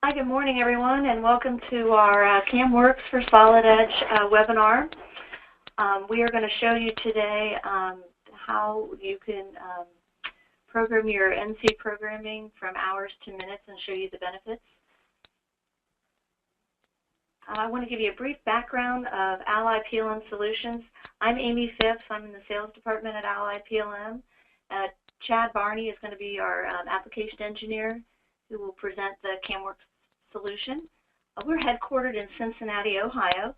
Hi, good morning, everyone, and welcome to our CAMWorks for Solid Edge webinar. We are going to show you today how you can program your NC programming from hours to minutes and show you the benefits. I want to give you a brief background of Ally PLM Solutions. I'm Amy Phipps. I'm in the sales department at Ally PLM. Chad Barney is going to be our application engineer who will present the CAMWorks solution. We're headquartered in Cincinnati, Ohio.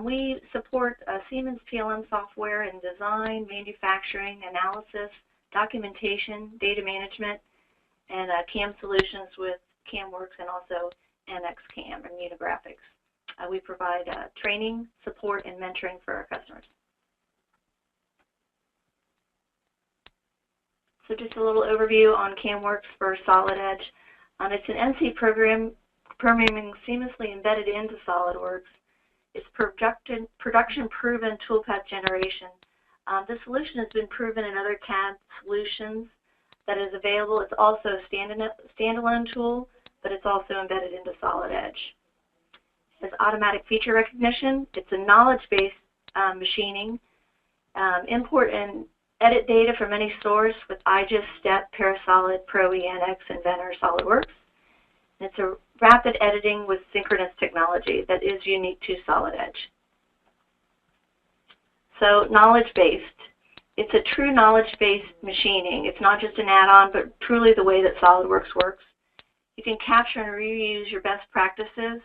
We support Siemens PLM software in design, manufacturing, analysis, documentation, data management, and CAM solutions with CAMWorks and also NXCAM and Unigraphics. We provide training, support, and mentoring for our customers. So just a little overview on CAMWorks for Solid Edge. It's an NC programming seamlessly embedded into SolidWorks. It's production-proven toolpath generation. The solution has been proven in other CAD solutions that is available. It's also a standalone tool, but it's also embedded into Solid Edge. It has automatic feature recognition. It's a knowledge-based machining. Import and edit data from any source with IGES, STEP, Parasolid, ProENX, Inventor, SolidWorks. And it's a rapid editing with synchronous technology that is unique to Solid Edge. So knowledge-based. It's a true knowledge-based machining. It's not just an add-on, but truly the way that SolidWorks works. You can capture and reuse your best practices,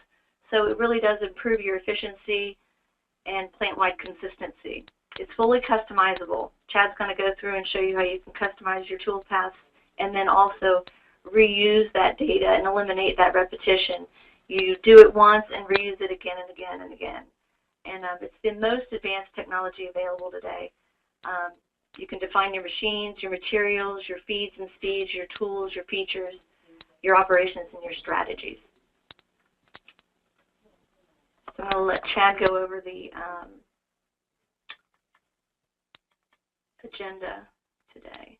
so it really does improve your efficiency and plant-wide consistency. It's fully customizable. Chad's going to go through and show you how you can customize your toolpaths and then also reuse that data and eliminate that repetition. You do it once and reuse it again and again and again. And it's the most advanced technology available today. You can define your machines, your materials, your feeds and speeds, your tools, your features, your operations, and your strategies. So I'm going to let Chad go over the agenda today.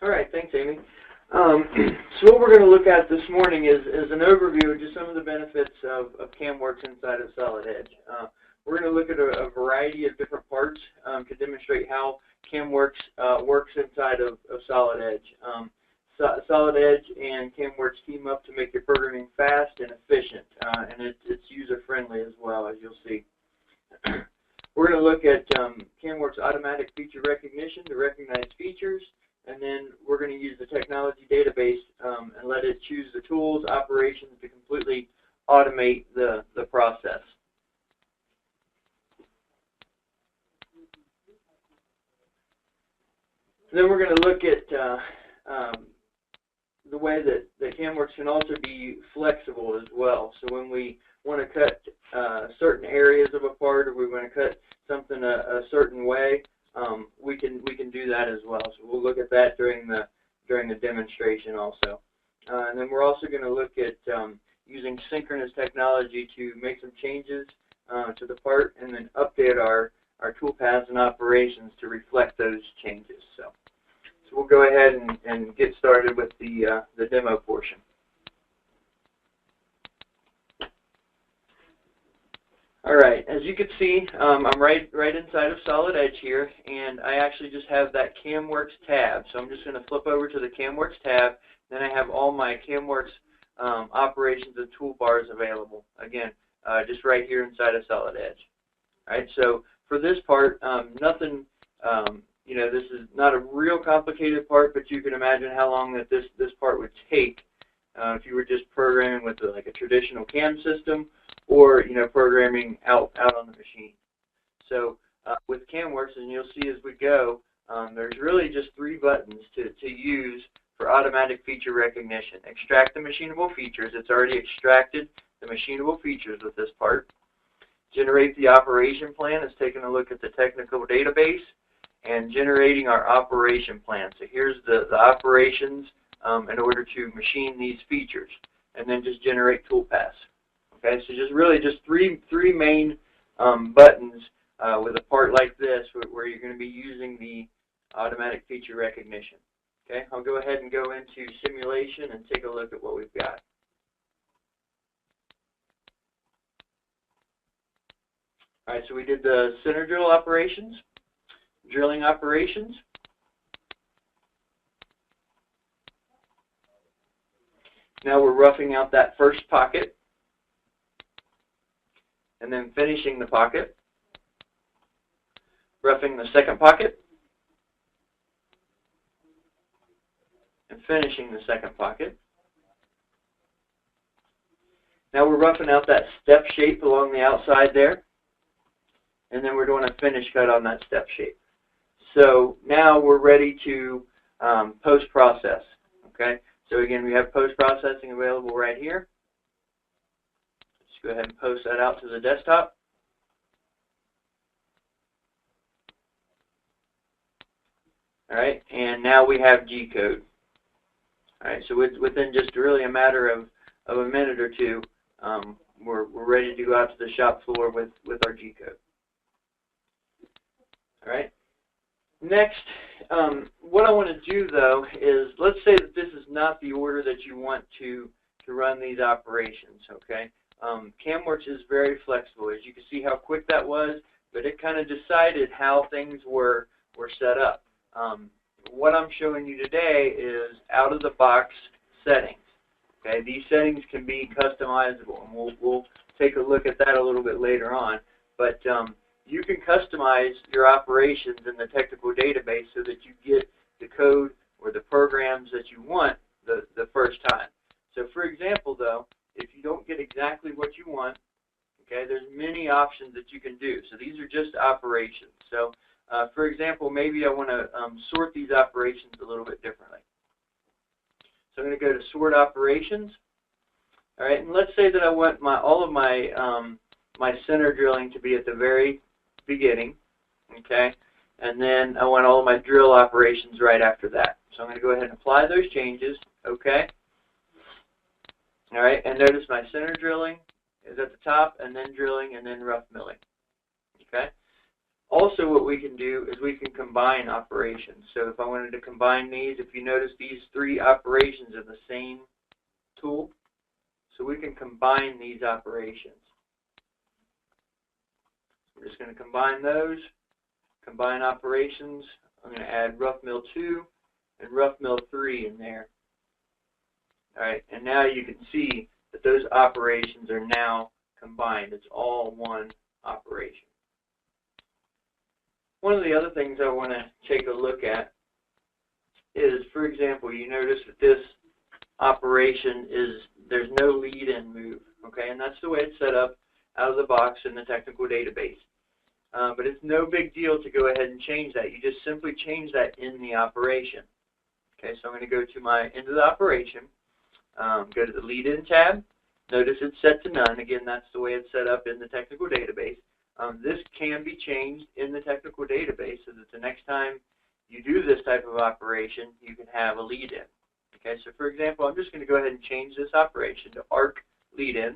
All right, thanks, Amy. So what we're going to look at this morning is an overview of just some of the benefits of CAMWorks inside of Solid Edge. We're going to look at a variety of different parts to demonstrate how CAMWorks works inside of Solid Edge. Solid Edge and CAMWorks team up to make your programming fast and efficient, and it's user-friendly as well, as you'll see. We're going to look at CAMWorks automatic feature recognition to recognize features, and then we're going to use the technology database and let it choose the tools, operations to completely automate the process. Then we're going to look at the way that CAMWorks can also be flexible as well. So when we want to cut certain areas of a part, or we want to cut something a certain way, we can do that as well. So we'll look at that during the demonstration also. And then we're also going to look at using synchronous technology to make some changes to the part, and then update our toolpaths and operations to reflect those changes. So we'll go ahead and get started with the demo portion. All right, as you can see, I'm right inside of Solid Edge here, and I actually just have that CAMWorks tab. So I'm just going to flip over to the CAMWorks tab. Then I have all my CAMWorks operations and toolbars available. Again, just right here inside of Solid Edge. All right, so for this part, nothing. This is not a real complicated part, but you can imagine how long that this part would take if you were just programming with like a traditional CAM system, or programming out on the machine. So with CAMWorks, and you'll see as we go, there's really just 3 buttons to use for automatic feature recognition. Extract the machinable features. It's already extracted the machinable features with this part. Generate the operation plan. It's taking a look at the technical database and generating our operation plan. So here's the operations in order to machine these features, and then just generate toolpaths. Okay, so really just three main buttons with a part like this where you're going to be using the automatic feature recognition. Okay, I'll go ahead and go into simulation and take a look at what we've got. All right, so we did the center drill operations, drilling operations. Now we're roughing out that first pocket and then finishing the pocket, roughing the second pocket, and finishing the second pocket. Now we're roughing out that step shape along the outside there, and then we're doing a finish cut on that step shape. So now we're ready to post-process. Okay? So again, we have post-processing available right here. Just go ahead and post that out to the desktop. All right, and now we have G-code. All right, so within just really a matter of a minute or two, we're ready to go out to the shop floor with our G-code. All right. Next, what I want to do though is, let's say that this is not the order that you want to run these operations. Okay. CAMWorks is very flexible. As you can see how quick that was, but it kind of decided how things were set up. What I'm showing you today is out-of-the-box settings. Okay, these settings can be customizable, and we'll take a look at that a little bit later on. But you can customize your operations in the technical database so that you get the code or the programs that you want the first time. So, for example, though, if you don't get exactly what you want, okay, there's many options that you can do. So these are just operations. So, for example, maybe I want to sort these operations a little bit differently. So I'm going to go to Sort Operations. All right, and let's say that I want all of my my center drilling to be at the very beginning, okay, and then I want all of my drill operations right after that. So I'm going to go ahead and apply those changes, okay. All right, and notice my center drilling is at the top, and then drilling, and then rough milling, okay. Also, what we can do is we can combine operations. So if I wanted to combine these, if you notice, these three operations are the same tool, so we can combine these operations. We're just going to combine those, combine operations. I'm going to add rough mill 2 and rough mill 3 in there. All right, and now you can see that those operations are now combined. It's all one operation. One of the other things I want to take a look at is, for example, you notice that this operation there's no lead-in move, okay, and that's the way it's set up out of the box in the technical database. But it's no big deal to go ahead and change that. You just simply change that in the operation. Okay, so I'm going to go to my end of the operation, go to the lead-in tab. Notice it's set to none. Again, that's the way it's set up in the technical database. This can be changed in the technical database so that the next time you do this type of operation, you can have a lead-in. Okay, so for example, I'm just going to go ahead and change this operation to ARC lead-in.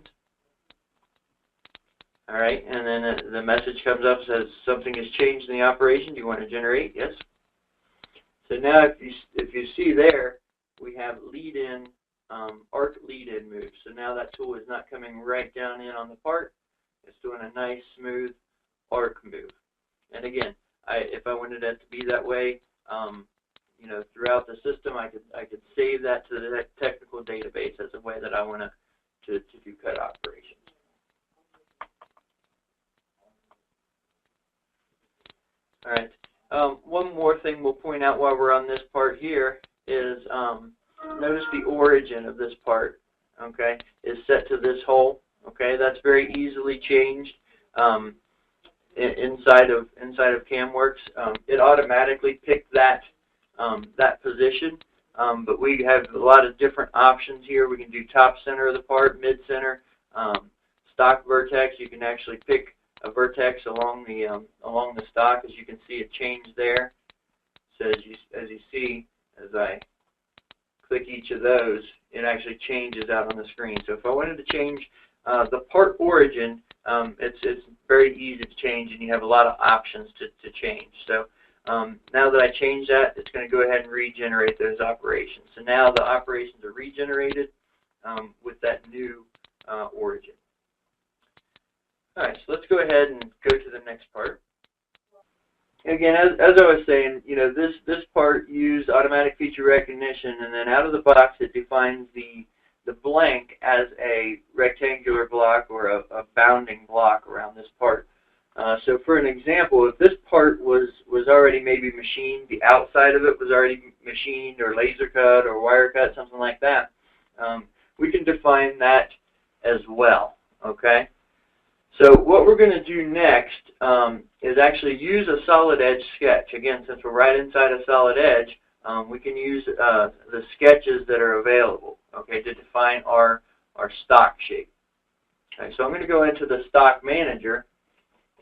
All right, and then the message comes up, says something has changed in the operation. Do you want to generate? Yes. So now if you see there, we have lead-in, ARC lead-in move. So now that tool is not coming right down in on the part. It's doing a nice, smooth ARC move. And again, if I wanted that to be that way, you know, throughout the system, I could save that to the technical database as a way that I want to do cut operations. All right. One more thing we'll point out while we're on this part here is notice the origin of this part, okay, is set to this hole. Okay, that's very easily changed inside of CAMWorks. It automatically picked that position, but we have a lot of different options here. We can do top center of the part, mid center, stock vertex. You can actually pick a vertex along the stock. As you can see, it changed there. So as you see, as I click each of those, it actually changes out on the screen. So if I wanted to change the part origin, it's very easy to change, and you have a lot of options to change. So now that I changed that, it's going to go ahead and regenerate those operations. So now the operations are regenerated with that new origin. All right, so let's go ahead and go to the next part. Again, as I was saying, this part used automatic feature recognition, and then out of the box it defines the blank as a rectangular block or a bounding block around this part. So for an example, if this part was already maybe machined, the outside of it was already machined or laser cut or wire cut, something like that, we can define that as well, okay? So what we're going to do next is actually use a solid edge sketch. Again, since we're right inside a solid edge, we can use the sketches that are available, okay, to define our stock shape. Okay, so I'm going to go into the stock manager,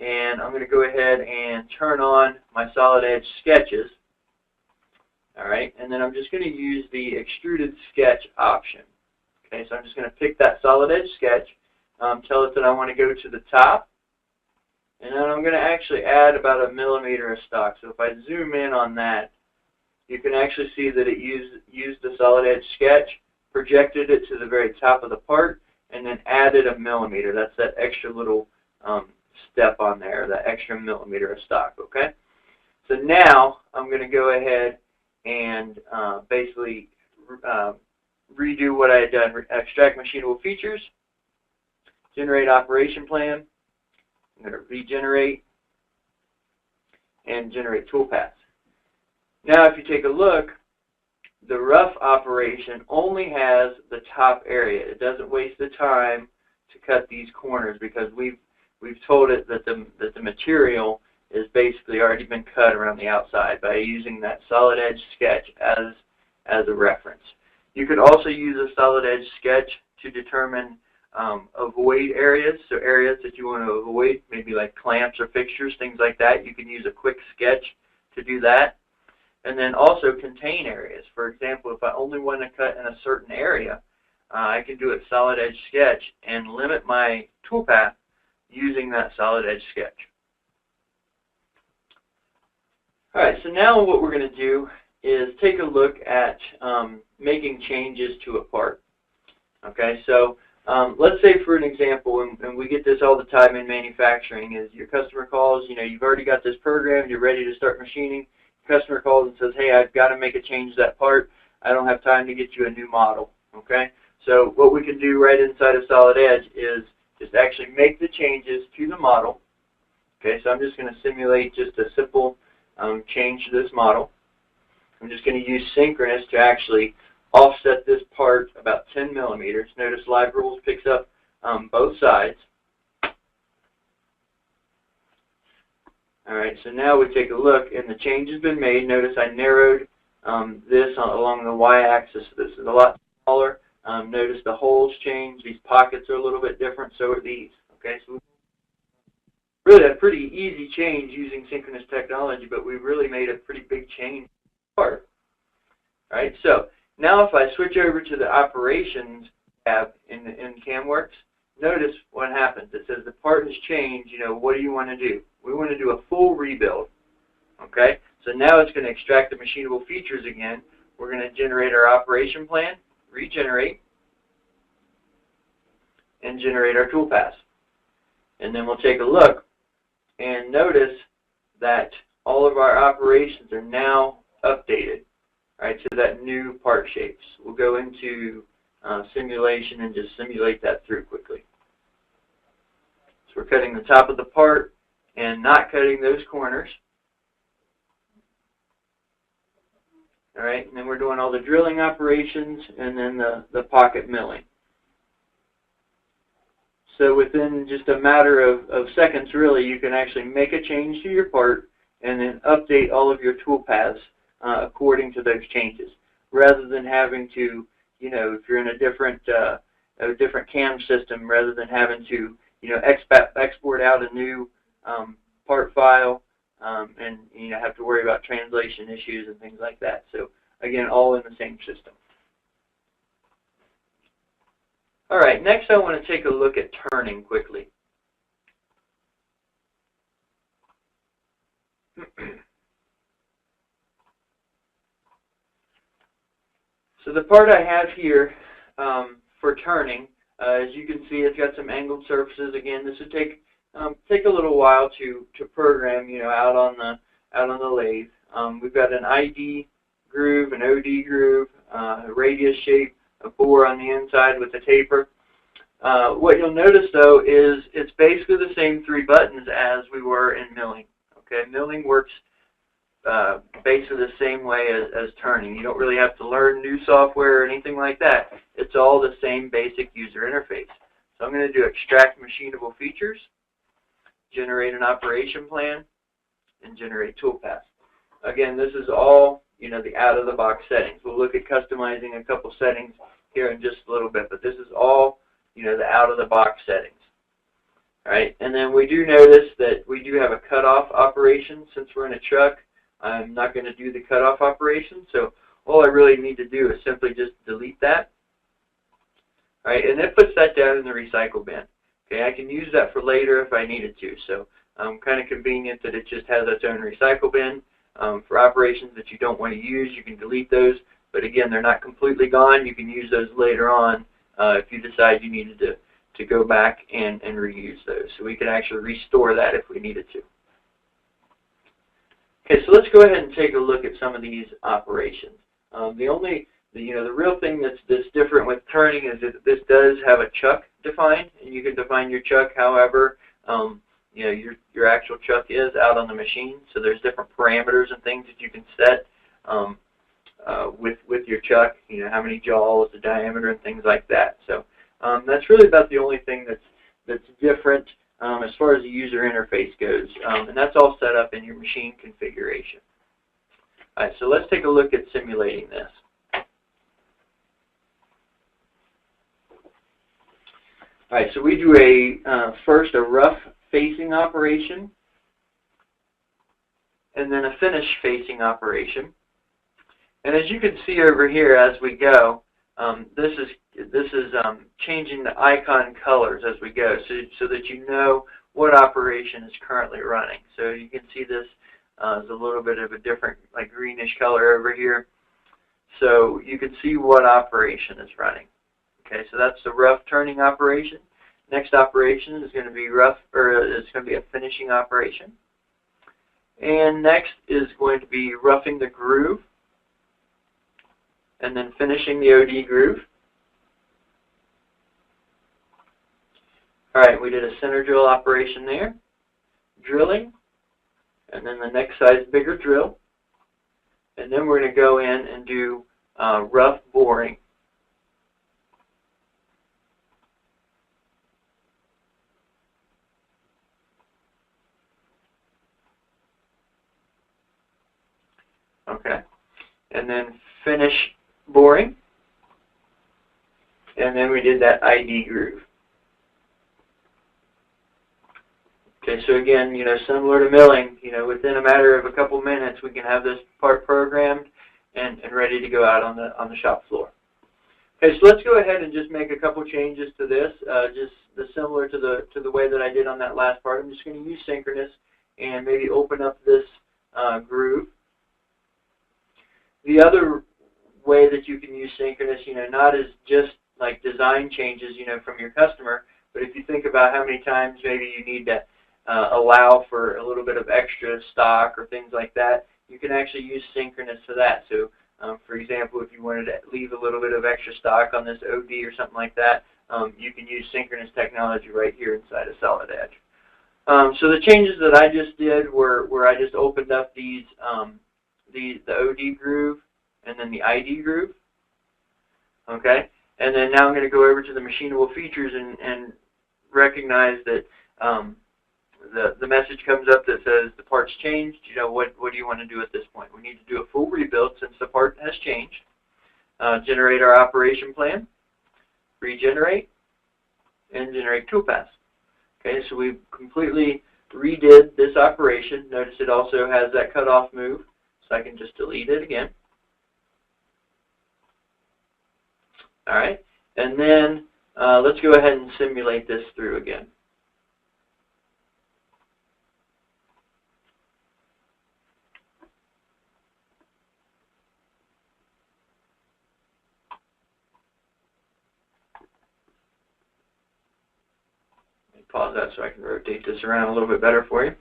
and I'm going to go ahead and turn on my solid edge sketches. All right, and then I'm just going to use the extruded sketch option. Okay, so I'm just going to pick that solid edge sketch, tell it that I want to go to the top, and then I'm going to actually add about 1 millimeter of stock. So if I zoom in on that, you can actually see that it used the solid edge sketch, projected it to the very top of the part, and then added 1 millimeter. That's that extra little step on there, that extra millimeter of stock, okay? So now I'm going to go ahead and basically redo what I had done. Extract machinable features, generate operation plan. I'm going to regenerate and generate toolpaths. Now if you take a look, the rough operation only has the top area. It doesn't waste the time to cut these corners because we've told it that the material is basically already been cut around the outside by using that solid edge sketch as a reference. You could also use a solid edge sketch to determine avoid areas, so areas that you want to avoid, maybe like clamps or fixtures, things like that. You can use a quick sketch to do that. And then also contain areas. For example, if I only want to cut in a certain area, I can do a solid edge sketch and limit my toolpath using that solid edge sketch. All right, so now what we're going to do is take a look at making changes to a part. Okay, so let's say for an example, and we get this all the time in manufacturing, is your customer calls, you've already got this program, you're ready to start machining. Customer calls and says, hey, I've got to make a change to that part. I don't have time to get you a new model. Okay? So what we can do right inside of Solid Edge is just actually make the changes to the model. Okay, so I'm just going to simulate just a simple change to this model. I'm just going to use synchronous to actually offset this part about 10 millimeters. Notice Live Rules picks up both sides. All right, so now we take a look, and the change has been made. Notice I narrowed this along the y-axis. This is a lot smaller. Notice the holes change. These pockets are a little bit different, so are these. Okay, so really a pretty easy change using synchronous technology, but we really made a pretty big change part. All right, so now if I switch over to the Operations tab in CAMWorks, notice what happens. It says the part has changed. What do you want to do? We want to do a full rebuild. Okay, so now it's going to extract the machinable features again. We're going to generate our operation plan, regenerate, and generate our toolpaths. And then we'll take a look and notice that all of our operations are now updated, right, to that new part shapes. We'll go into simulation and just simulate that through quickly. So we're cutting the top of the part and not cutting those corners. All right, and then we're doing all the drilling operations and then the pocket milling. So within just a matter of seconds, really, you can actually make a change to your part and then update all of your toolpaths according to those changes, rather than having to, if you're in a different CAM system, rather than having to, export out a new part file and have to worry about translation issues and things like that. So again, all in the same system. All right, next I want to take a look at turning quickly. So the part I have here for turning, as you can see, it's got some angled surfaces. Again, this would take a little while to program, out on the lathe. We've got an ID groove, an OD groove, a radius shape, a bore on the inside with a taper. What you'll notice though is it's basically the same 3 buttons as we were in milling. Okay, milling works basically the same way as turning. You don't really have to learn new software or anything like that. It's all the same basic user interface. So I'm going to do extract machinable features, generate an operation plan, and generate toolpath. Again, this is all the out-of-the-box settings. We'll look at customizing a couple settings here in just a little bit, but this is all the out-of-the-box settings. All right, and then we do notice that we do have a cutoff operation. Since we're in a truck, I'm not going to do the cutoff operation, so all I really need to do is simply just delete that. All right, and it puts that down in the recycle bin. Okay, I can use that for later if I needed to, so kind of convenient that it just has its own recycle bin. For operations that you don't want to use, you can delete those, but again, they're not completely gone. You can use those later on if you decide you needed to go back and reuse those. So we can actually restore that if we needed to. Okay, so let's go ahead and take a look at some of these operations. The real thing that's different with turning is that this does have a chuck defined, and you can define your chuck however your actual chuck is out on the machine. So there's different parameters and things that you can set with your chuck. How many jaws, the diameter, and things like that. So that's really about the only thing that's different as far as the user interface goes, and that's all set up in your machine configuration. All right, so let's take a look at simulating this. All right, so we do first a rough facing operation, and then a finish facing operation. And as you can see over here as we go, this is changing the icon colors as we go, so that you know what operation is currently running. So you can see this is a little bit of a different, like, greenish color over here. So you can see what operation is running. Okay, so that's the rough turning operation. Next operation is going to be a finishing operation. And next is going to be roughing the groove, and then finishing the OD groove. All right, we did a center drill operation there, drilling, and then the next size bigger drill. And then we're going to go in and do rough boring. Okay, and then finish boring, and then we did that ID groove. Okay, so again, similar to milling, within a matter of a couple minutes, we can have this part programmed and ready to go out on the shop floor. Okay, so let's go ahead and just make a couple changes to this, similar to the way that I did on that last part. I'm just going to use synchronous and maybe open up this groove. The other way that you can use synchronous, not as just like design changes, from your customer, but if you think about how many times maybe you need to allow for a little bit of extra stock or things like that, you can actually use synchronous for that. So, for example, if you wanted to leave a little bit of extra stock on this OD or something like that, you can use synchronous technology right here inside of Solid Edge. So the changes that I just did were where I just opened up the OD groove and then the ID groove. Okay, and then now I'm going to go over to the machinable features and recognize that the message comes up that says the part's changed. What do you want to do at this point? We need to do a full rebuild since the part has changed. Generate our operation plan, regenerate, and generate toolpath. Okay, so we completely redid this operation. Notice it also has that cutoff move, so I can just delete it again. All right, and then let's go ahead and simulate this through again. Let me pause that so I can rotate this around a little bit better for you.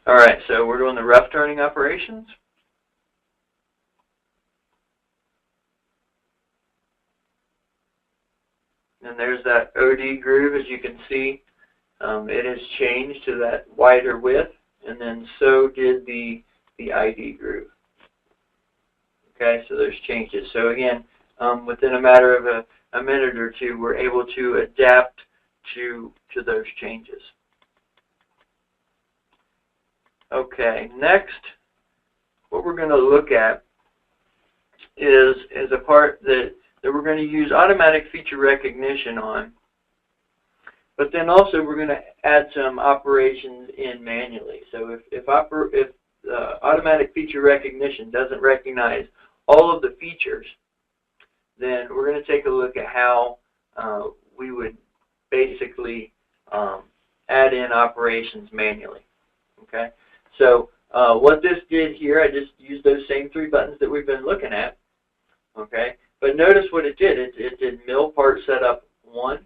All right, so we're doing the rough turning operations. And there's that OD groove, as you can see. It has changed to that wider width, and then so did the ID groove. Okay, so there's changes. So again, within a matter of a minute or two, we're able to adapt to those changes. Okay, next, what we're going to look at is a part that we're going to use automatic feature recognition on, but then also we're going to add some operations in manually. So if automatic feature recognition doesn't recognize all of the features, then we're going to take a look at how we would basically add in operations manually. Okay. So what this did here, I just used those same 3 buttons that we've been looking at. Okay, but notice what it did. It did mill part setup 1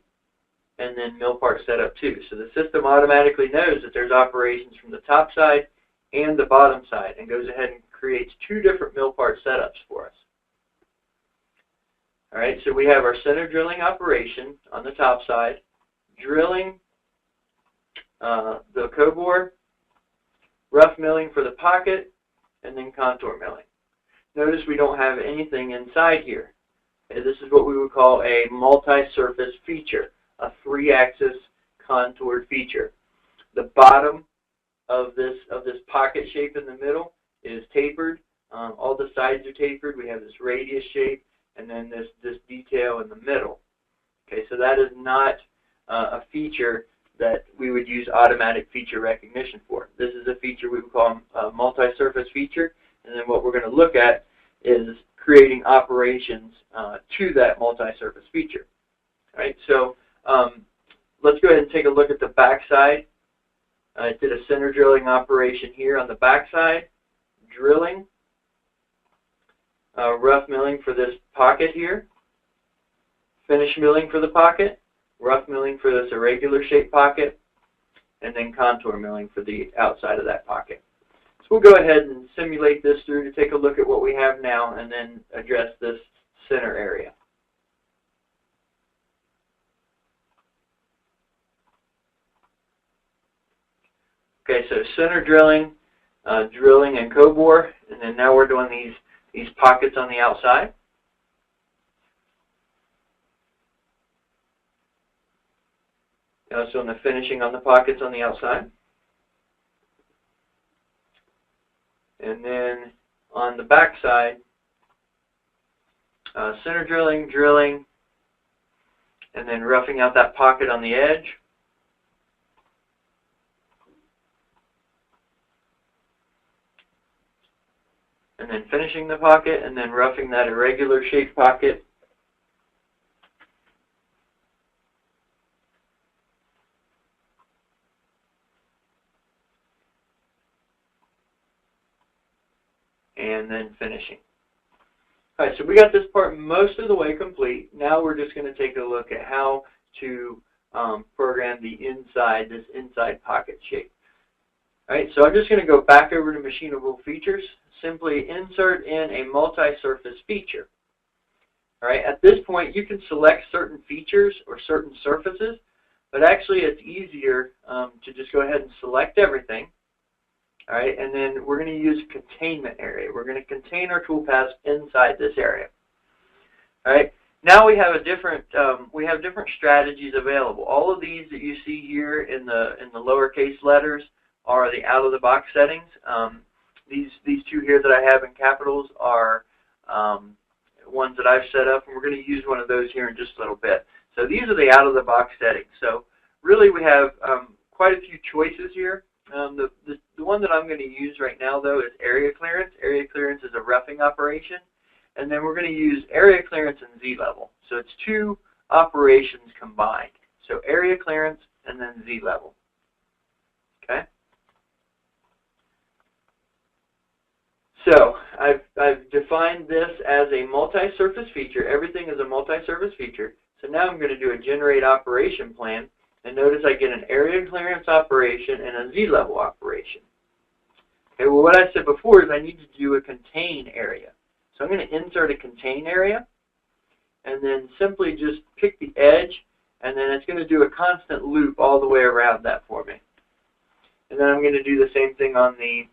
and then mill part setup 2. So the system automatically knows that there's operations from the top side and the bottom side, and goes ahead and creates 2 different mill part setups for us. All right, so we have our center drilling operation on the top side, drilling the co-bore, rough milling for the pocket, and then contour milling. Notice we don't have anything inside here. This is what we would call a multi-surface feature, a 3-axis contoured feature. The bottom of this pocket shape in the middle is tapered. All the sides are tapered. We have this radius shape, and then this detail in the middle. Okay, so that is not a feature that we would use automatic feature recognition for. This is a feature we would call a multi-surface feature, and then what we're going to look at is creating operations to that multi-surface feature. All right, so let's go ahead and take a look at the back side. I did a center drilling operation here on the back side, drilling, rough milling for this pocket here, finish milling for the pocket, rough milling for this irregular shaped pocket, and then contour milling for the outside of that pocket. So we'll go ahead and simulate this through to take a look at what we have now and then address this center area. Okay, so center drilling, drilling and co-bore, and then now we're doing these pockets on the outside. Also on the finishing on the pockets on the outside. And then on the back side, center drilling, drilling, and then roughing out that pocket on the edge. And then finishing the pocket, and then roughing that irregular shaped pocket. And then finishing. All right, so we got this part most of the way complete. Now we're just going to take a look at how to program the inside, this inside pocket shape. All right, so I'm just going to go back over to Machinable Features, simply insert in a multi-surface feature. All right, at this point you can select certain features or certain surfaces, but actually it's easier to just go ahead and select everything. All right, and then we're going to use containment area. We're going to contain our toolpaths inside this area. All right, now we have different strategies available. All of these that you see here in the lowercase letters are the out-of-the-box settings. These 2 here that I have in capitals are ones that I've set up, and we're going to use one of those here in just a little bit. So these are the out-of-the-box settings. So really we have quite a few choices here. The The one that I'm going to use right now, though, is area clearance. Area clearance is a roughing operation. And then we're going to use area clearance and Z-level. So it's two operations combined. So area clearance and then Z-level. Okay? So I've defined this as a multi-surface feature. Everything is a multi-surface feature. So now I'm going to do a generate operation plan. And notice I get an area clearance operation and a Z-level operation. Okay, well, what I said before is I need to do a contain area. So I'm going to insert a contain area and then simply just pick the edge, and then it's going to do a constant loop all the way around that for me. And then I'm going to do the same thing on the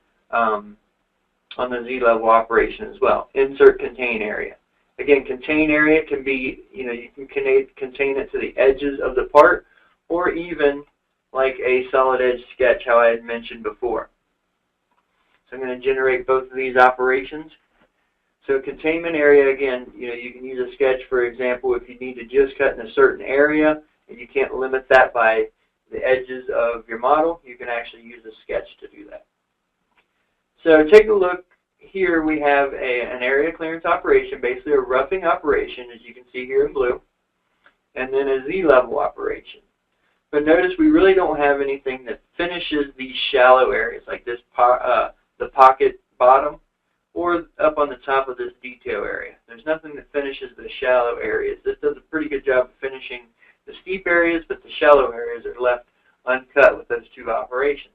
Z-level operation as well. Insert contain area. Again, contain area can be, you can contain it to the edges of the part, or even like a solid edge sketch, how I had mentioned before. So I'm going to generate both of these operations. So containment area, again, you can use a sketch, for example, if you need to just cut in a certain area and you can't limit that by the edges of your model, you can actually use a sketch to do that. So take a look. Here we have an area clearance operation, basically a roughing operation, as you can see here in blue, and then a Z-level operation. But notice we really don't have anything that finishes these shallow areas, like this the pocket bottom, or up on the top of this detail area. There's nothing that finishes the shallow areas. This does a pretty good job of finishing the steep areas, but the shallow areas are left uncut with those two operations.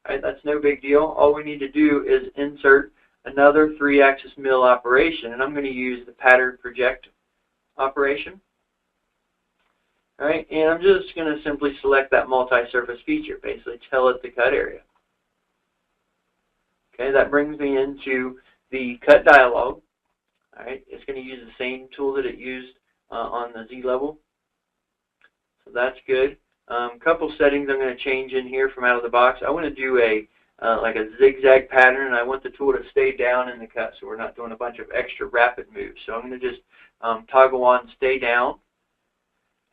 All right, that's no big deal. All we need to do is insert another 3-axis mill operation, and I'm going to use the pattern project operation. All right, and I'm just going to simply select that multi-surface feature, basically tell it the cut area. Okay, that brings me into the cut dialog. All right, it's going to use the same tool that it used on the Z-level. So that's good. Couple settings I'm going to change in here from out of the box. I want to do like a zigzag pattern, and I want the tool to stay down in the cut, so we're not doing a bunch of extra rapid moves. So I'm going to just toggle on stay down,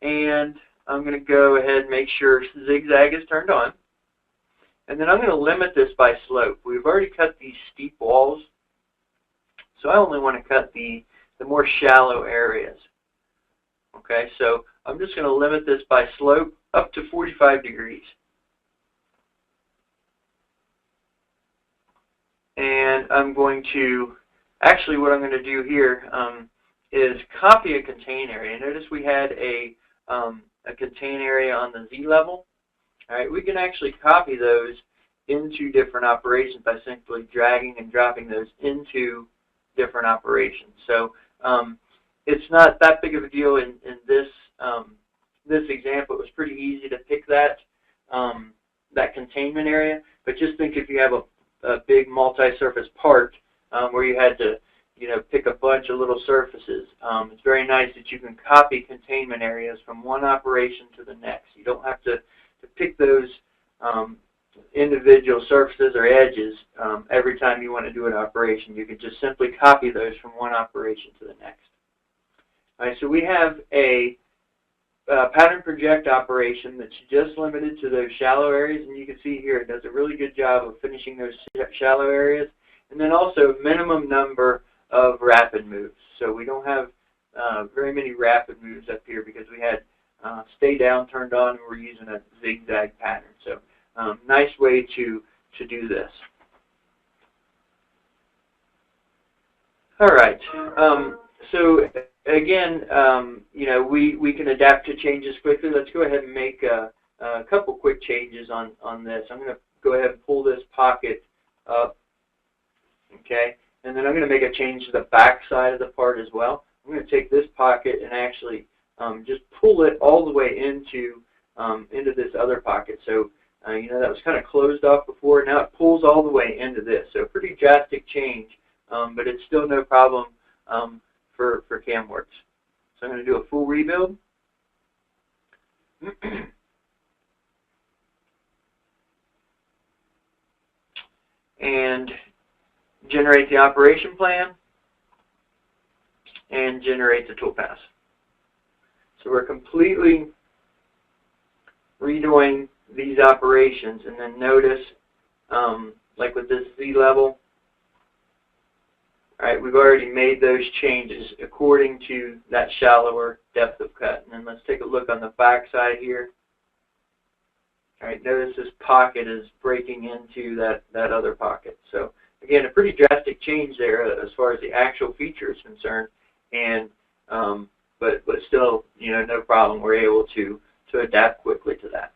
and I'm going to go ahead and make sure zigzag is turned on. And then I'm going to limit this by slope. We've already cut these steep walls, so I only want to cut the more shallow areas. Okay, so I'm just going to limit this by slope up to 45 degrees. And I'm going to, actually what I'm going to do here is copy a contain area. Notice we had a contain area on the Z-level. All right, we can actually copy those into different operations by simply dragging and dropping those into different operations. So it's not that big of a deal in this this example. It was pretty easy to pick that that containment area, but just think if you have a big multi-surface part where you had to pick a bunch of little surfaces. It's very nice that you can copy containment areas from one operation to the next. You don't have to pick those individual surfaces or edges every time you want to do an operation. You can just simply copy those from one operation to the next. All right, so we have a pattern project operation that's just limited to those shallow areas, and you can see here it does a really good job of finishing those shallow areas, and then also minimum number of rapid moves. So we don't have very many rapid moves up here because we had stay down turned on, and we're using a zigzag pattern. So nice way to do this. All right. So again, we can adapt to changes quickly. Let's go ahead and make a couple quick changes on this. I'm going to go ahead and pull this pocket up, okay, and then I'm going to make a change to the back side of the part as well. I'm going to take this pocket and actually just pull it all the way into this other pocket. So that was kind of closed off before. Now it pulls all the way into this. So pretty drastic change, but it's still no problem for CAMWorks. So I'm going to do a full rebuild. And generate the operation plan and generate the toolpath. So we're completely redoing these operations, and then notice like with this Z level. All right, we've already made those changes according to that shallower depth of cut. And then let's take a look on the back side here. All right, notice this pocket is breaking into that other pocket. So again, a pretty drastic change there as far as the actual feature is concerned. And but still, you know, no problem. We're able to adapt quickly to that.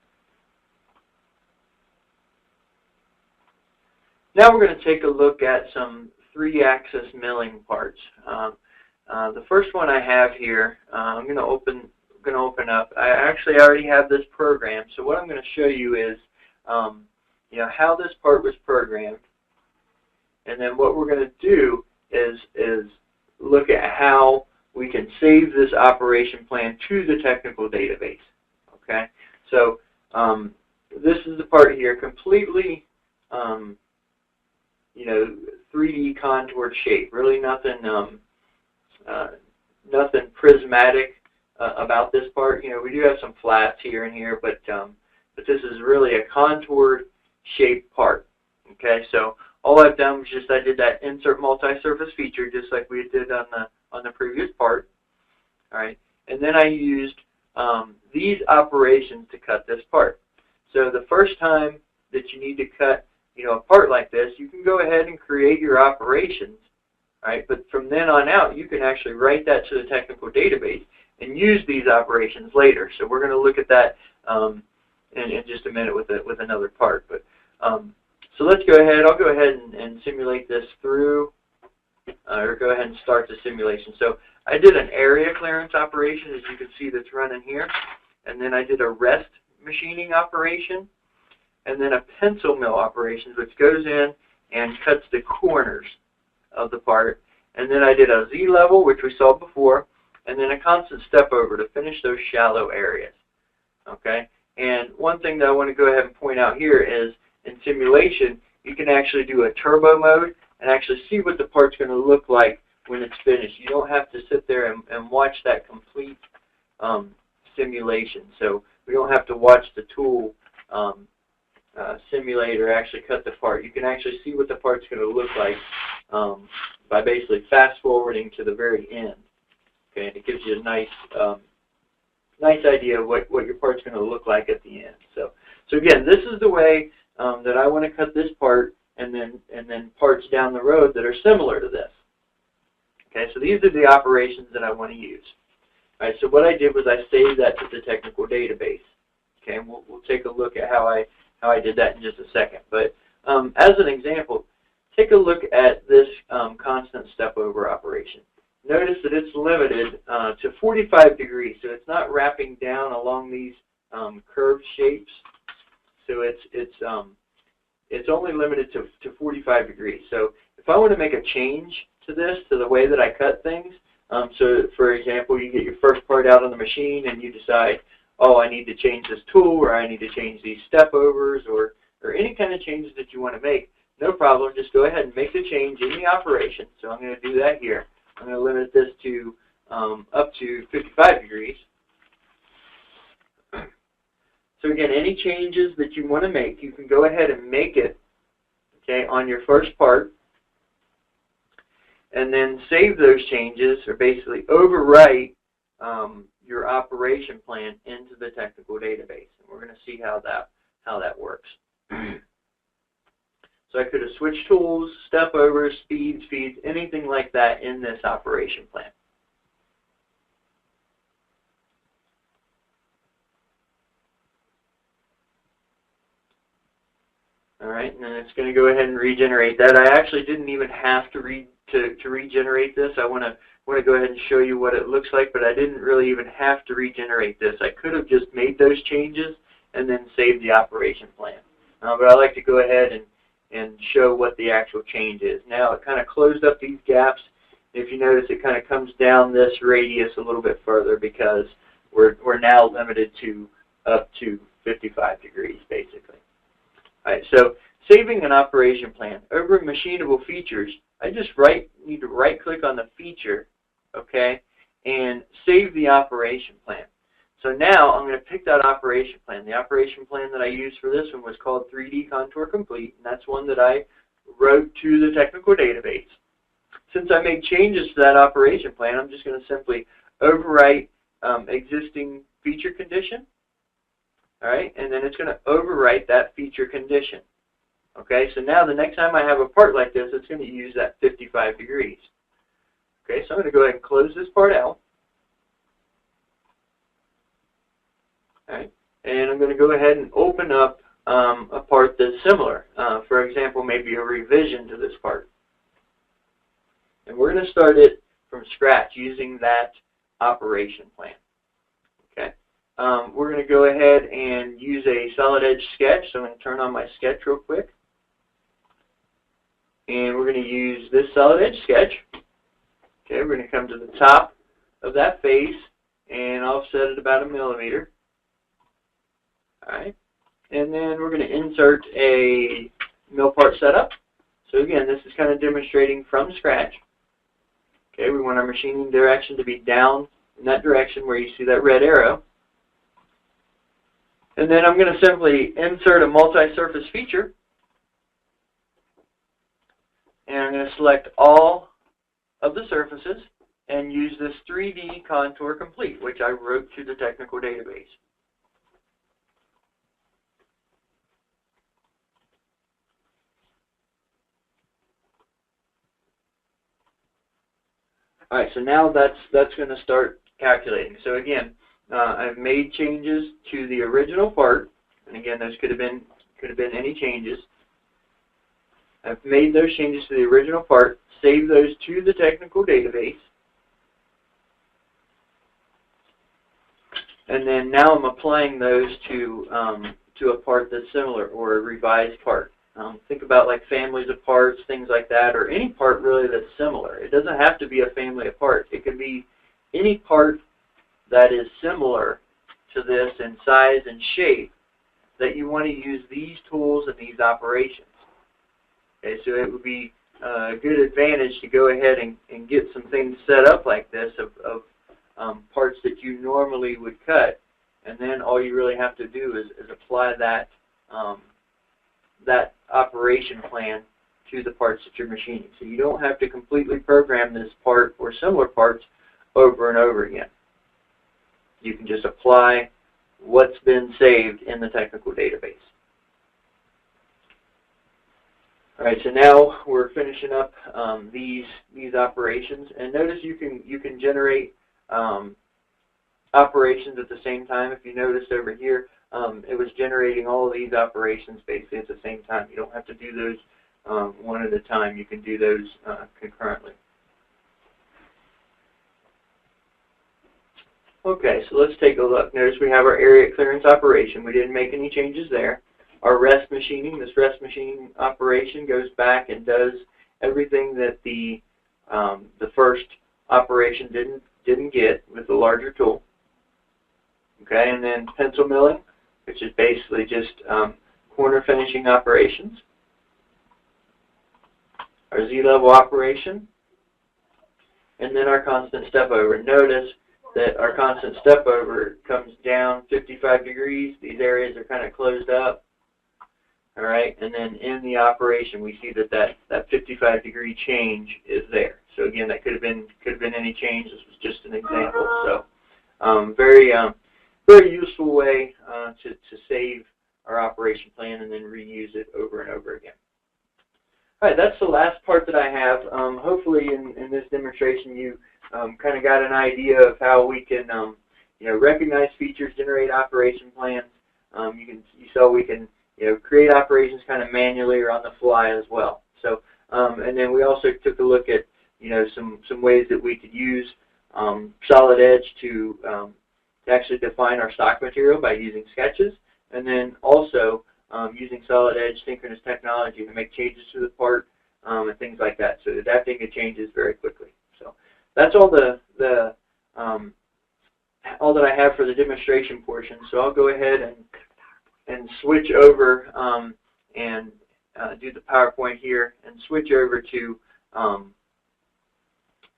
Now we're going to take a look at some 3-axis milling parts. The first one I have here, I'm going to open up. I actually already have this programmed. So what I'm going to show you is, you know, how this part was programmed, and then what we're going to do is look at how we can save this operation plan to the technical database. Okay, so this is the part here, completely, you know, 3D contoured shape. Really nothing, nothing prismatic about this part. You know, we do have some flats here and here, but this is really a contoured shaped part. Okay, so all I've done was just I did that insert multi-surface feature just like we did on the previous part. All right, and then I used these operations to cut this part. So the first time that you need to cut, you know, a part like this, you can go ahead and create your operations, right? But from then on out, you can actually write that to the technical database and use these operations later. So we're going to look at that in just a minute with another part. But so let's go ahead. I'll go ahead and simulate this through, or go ahead and start the simulation. So I did an area clearance operation, as you can see, that's running here, and then I did a rest machining operation, and then a pencil mill operation, which goes in and cuts the corners of the part. And then I did a Z level, which we saw before, and then a constant step over to finish those shallow areas. Okay? And one thing that I want to go ahead and point out here is in simulation, you can actually do a turbo mode and actually see what the part's going to look like when it's finished. You don't have to sit there and watch that complete simulation. So we don't have to watch the tool simulate or actually cut the part. You can actually see what the part's going to look like by basically fast forwarding to the very end. Okay, and it gives you a nice nice idea of what your part's going to look like at the end. So again, this is the way that I want to cut this part, and then parts down the road that are similar to this. Okay, so these are the operations that I want to use. All right, so what I did was I saved that to the technical database. Okay, and we'll take a look at how I did that in just a second. But as an example, take a look at this constant step over operation. Notice that it's limited to 45 degrees, so it's not wrapping down along these curved shapes. So it's only limited to 45 degrees. So if I want to make a change to this, to the way that I cut things, so for example, you get your first part out on the machine and you decide, oh, I need to change this tool, or I need to change these step overs, or any kind of changes that you want to make, no problem. Just go ahead and make the change in the operation. So I'm going to do that here. I'm going to limit this to up to 55 degrees. So again, any changes that you want to make, you can go ahead and make it, okay, on your first part, and then save those changes, or basically overwrite your operation plan into the technical database. And we're going to see how that works. So I could have switched tools, step overs, speeds, feeds, anything like that in this operation plan. All right, and then it's going to go ahead and regenerate that. I actually didn't even have to regenerate this. I want to go ahead and show you what it looks like, but I didn't really even have to regenerate this. I could have just made those changes and then saved the operation plan. But I like to go ahead and show what the actual change is. Now it kind of closed up these gaps. If you notice, it kind of comes down this radius a little bit further because we're now limited to up to 55 degrees basically. All right, so saving an operation plan. Over in machinable features, I just need to right click on the feature, okay, and save the operation plan. So now I'm going to pick that operation plan. The operation plan that I used for this one was called 3D Contour Complete, and that's one that I wrote to the technical database. Since I made changes to that operation plan, I'm just going to simply overwrite existing feature condition. All right, and then it's going to overwrite that feature condition. Okay, so now the next time I have a part like this, it's going to use that 55 degrees. Okay, so I'm going to go ahead and close this part out. All right, and I'm going to go ahead and open up a part that's similar. For example, maybe a revision to this part. And we're going to start it from scratch using that operation plan. Okay, we're going to go ahead and use a solid edge sketch. So I'm going to turn on my sketch real quick. And we're going to use this solid edge sketch. Okay, we're going to come to the top of that face and offset it about 1 millimeter. All right, and then we're going to insert a mill part setup. So again, this is kind of demonstrating from scratch. Okay, we want our machining direction to be down in that direction where you see that red arrow. And then I'm going to simply insert a multi-surface feature. And I'm going to select all of the surfaces and use this 3D Contour Complete, which I wrote to the technical database. All right, so now that's going to start calculating. So again, I've made changes to the original part, and again, those could have been any changes. I've made those changes to the original part, saved those to the technical database, and then now I'm applying those to a part that's similar or a revised part. Think about like families of parts, things like that, or any part really that's similar. It doesn't have to be a family of parts. It can be any part that is similar to this in size and shape that you want to use these tools and these operations. Okay, so it would be a good advantage to go ahead and get some things set up like this of parts that you normally would cut, and then all you really have to do is apply that that operation plan to the parts that you're machining. So you don't have to completely program this part or similar parts over and over again. You can just apply what's been saved in the technical database. All right, so now we're finishing up these operations, and notice you can generate operations at the same time. If you noticed over here, it was generating all of these operations basically at the same time. You don't have to do those one at a time. You can do those concurrently. Okay, so let's take a look. Notice we have our area clearance operation. We didn't make any changes there. Our rest machining, this rest machining operation goes back and does everything that the first operation didn't get with the larger tool. Okay, and then pencil milling, which is basically just corner finishing operations. Our Z-level operation, and then our constant step over. Notice that our constant step over comes down 55 degrees. These areas are kind of closed up. All right, and then in the operation, we see that 55 degree change is there. So again, that could have been any change. This was just an example. So very useful way to save our operation plan and then reuse it over and over again. All right, that's the last part that I have. Hopefully, in this demonstration, you kind of got an idea of how we can recognize features, generate operation plans. You saw we can create operations kind of manually or on the fly as well. So, and then we also took a look at some ways that we could use Solid Edge to actually define our stock material by using sketches, and then also using Solid Edge synchronous technology to make changes to the part and things like that. So adapting to changes very quickly. So that's all all that I have for the demonstration portion. So I'll go ahead and switch over and do the PowerPoint here and switch over to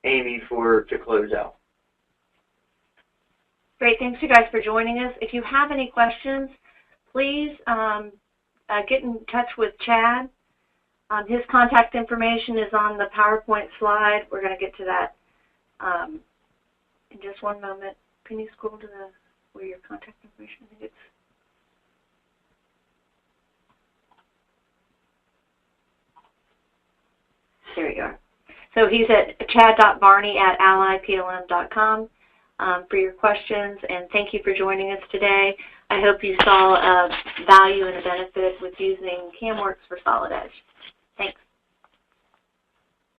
Amy to close out. Great. Thanks, you guys, for joining us. If you have any questions, please get in touch with Chad. His contact information is on the PowerPoint slide. We're going to get to that in just one moment. Can you scroll to where your contact information is? I think it's there you are. So he's at chad.barney@allyplm.com for your questions, and thank you for joining us today. I hope you saw value and a benefit with using CAMWorks for Solid Edge.